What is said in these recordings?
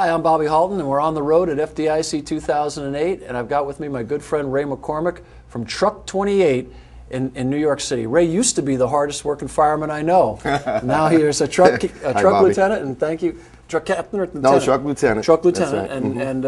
Hi, I'm Bobby Halton, and we're on the road at FDIC 2008, and I've got with me my good friend Ray McCormack from Truck 28 in New York City. Ray used to be the hardest working fireman I know. Now he is a truck lieutenant, and thank you. Truck captain or lieutenant? No, truck lieutenant. Truck lieutenant. Right. And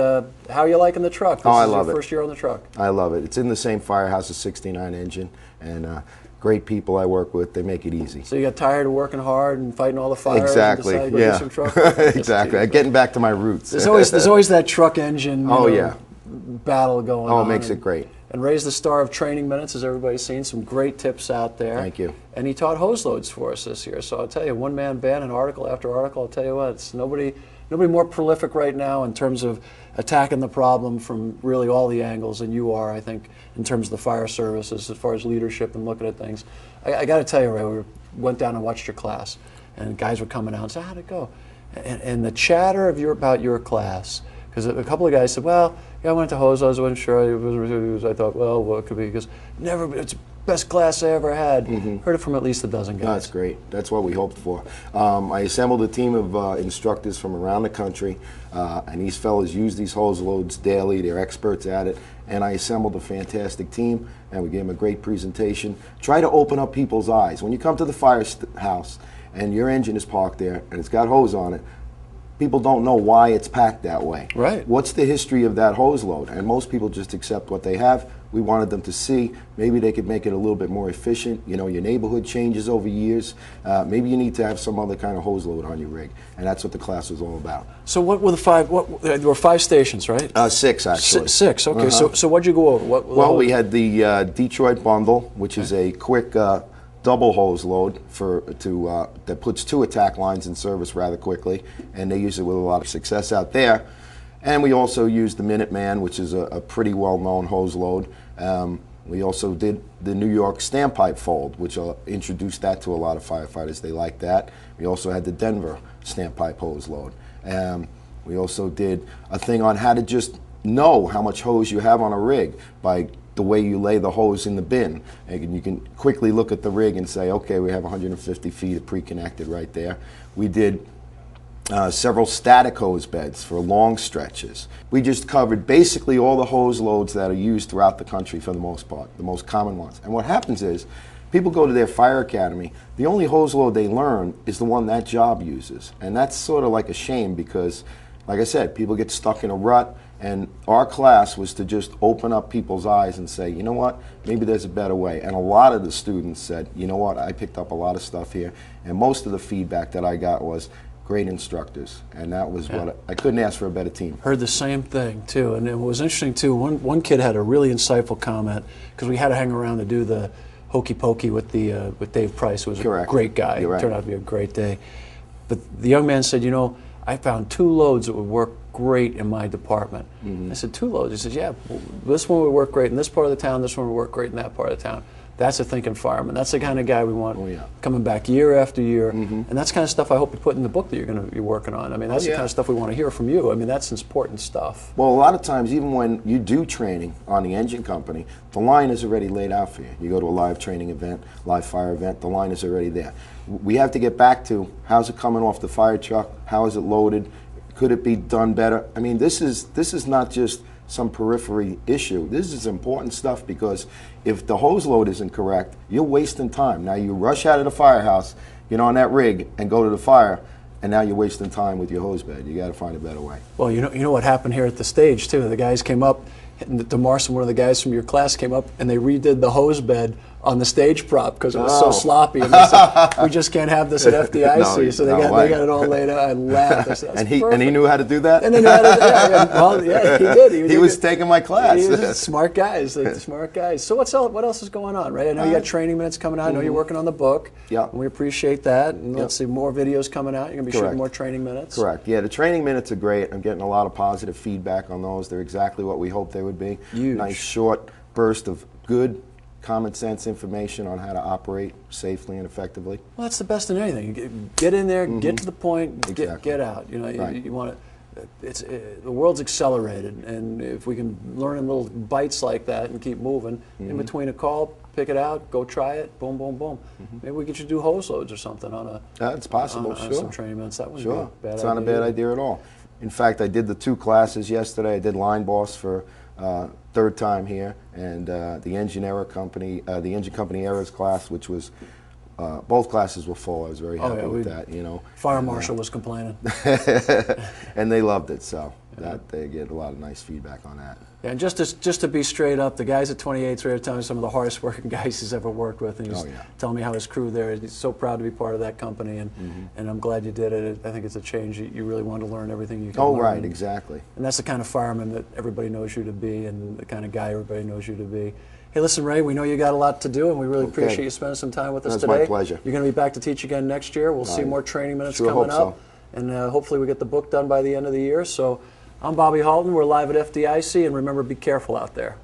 how are you liking the truck? This I is love your it. first year on the truck. I love it. It's in the same firehouse, a 69 engine, and great people I work with. They make it easy. So you got tired of working hard and fighting all the fires? Exactly. And decided to go do some truck work? Exactly. Getting back to my roots. There's always that truck engine battle going on. Oh, it makes it great. And Ray's the star of Training Minutes, as everybody's seen. Some great tips out there. Thank you. And he taught hose loads for us this year. So I'll tell you, one-man band and article after article, I'll tell you what, it's nobody more prolific right now in terms of attacking the problem from really all the angles than you are, I think, in terms of the fire services, as far as leadership and looking at things. I got to tell you, Ray, we went down and watched your class, and guys were coming out and said, how'd it go? And the chatter about your class, because a couple of guys said, well, yeah, I went to hose, I wasn't sure. I thought, well, what could be? Because it's the best class I ever had. Heard it from at least a dozen guys. That's great. That's what we hoped for. I assembled a team of instructors from around the country, and these fellas use these hose loads daily. They're experts at it. And I assembled a fantastic team, and we gave them a great presentation. Try to open up people's eyes. When you come to the firehouse and your engine is parked there and it's got hose on it, people don't know why it's packed that way. Right. What's the history of that hose load? And most people just accept what they have. We wanted them to see maybe they could make it a little bit more efficient. You know, your neighborhood changes over years. Maybe you need to have some other kind of hose load on your rig, and that's what the class was all about. So what were the five? There were 5 stations, right? 6 actually. 6. Okay. So what'd you go over? Well, we had the Detroit bundle, which is a quick double hose load that puts 2 attack lines in service rather quickly, and they use it with a lot of success out there. And we also used the Minuteman, which is a pretty well-known hose load. We also did the New York standpipe fold, which introduced that to a lot of firefighters. They liked that. We also had the Denver standpipe hose load. We also did a thing on how to just know how much hose you have on a rig by the way you lay the hose in the bin. And you can quickly look at the rig and say, okay, we have 150 feet of pre-connected right there. We did several static hose beds for long stretches. We just covered basically all the hose loads that are used throughout the country for the most part, the most common ones. And what happens is, people go to their fire academy, the only hose load they learn is the one that job uses. And that's sort of like a shame because, like I said, people get stuck in a rut, and our class was to just open up people's eyes and say, you know what, maybe there's a better way. And a lot of the students said, you know what, I picked up a lot of stuff here. And most of the feedback that I got was, great instructors, and that was what I couldn't ask for a better team. Heard the same thing too, and it was interesting too. One kid had a really insightful comment because we had to hang around to do the hokey pokey with Dave Price, who was a great guy. You're right. It turned out to be a great day. But the young man said, you know, I found 2 loads that would work great in my department. I said, 2 loads? He said, yeah, well, this one would work great in this part of the town, this one would work great in that part of the town. That's a thinking fireman. That's the kind of guy we want coming back year after year. And that's the kind of stuff I hope you put in the book that you're going to be working on. I mean, that's the kind of stuff we want to hear from you. I mean, that's important stuff. Well, a lot of times, even when you do training on the engine company, the line is already laid out for you. You go to a live training event, live fire event, the line is already there. We have to get back to, how's it coming off the fire truck? How is it loaded? Could it be done better? I mean, this is not just some periphery issue. This is important stuff because if the hose load isn't correct, you're wasting time. Now you rush out of the firehouse, get on that rig, and go to the fire, and now you're wasting time with your hose bed. You got to find a better way. Well, you know what happened here at the stage too. The guys came up, DeMarce and one of the guys from your class came up, and they redid the hose bed on the stage prop because it was so sloppy. And they said, we just can't have this at FDIC. So they got it all laid out. I laughed. I said, and he knew how to do that? And they knew how to do that. Well, yeah, he did. He was taking my class. He was smart guys. Smart guys. So what else is going on, right? I know you got Training Minutes coming out. I know you're working on the book. Yeah. And we appreciate that. And let's see more videos coming out. You're going to be shooting more Training Minutes. Correct. Yeah, the Training Minutes are great. I'm getting a lot of positive feedback on those. They're exactly what we hoped they would be. Huge. Nice short burst of good common sense information on how to operate safely and effectively. Well, that's the best in anything. You get in there, get to the point, get out. You know, you want to. The world's accelerated, and if we can learn in little bites like that and keep moving, in between a call, pick it out, go try it, boom, boom, boom. Maybe we could do hose loads or something on a. It's possible, on sure. some Training Minutes. That wouldn't be a bad idea. It's not a bad idea at all. In fact, I did the 2 classes yesterday. I did line boss for 3rd time here, and the engine company errors class, which was both classes were full. I was very happy with that. You know, Fire marshal was complaining, and they loved it. So that they get a lot of nice feedback on that. Yeah, and just to be straight up, the guys at 28th are telling me some of the hardest working guys he's ever worked with, and he's telling me how his crew there. He's so proud to be part of that company, and and I'm glad you did it. I think it's a change. You really want to learn everything you can. Oh, learn. right, exactly. And that's the kind of fireman that everybody knows you to be, and the kind of guy everybody knows you to be. Hey, listen, Ray, we know you got a lot to do, and we really appreciate you spending some time with us today. That's my pleasure. You're going to be back to teach again next year. We'll see more training minutes coming up. So. And hopefully we get the book done by the end of the year. So I'm Bobby Halton. We're live at FDIC, and remember, be careful out there.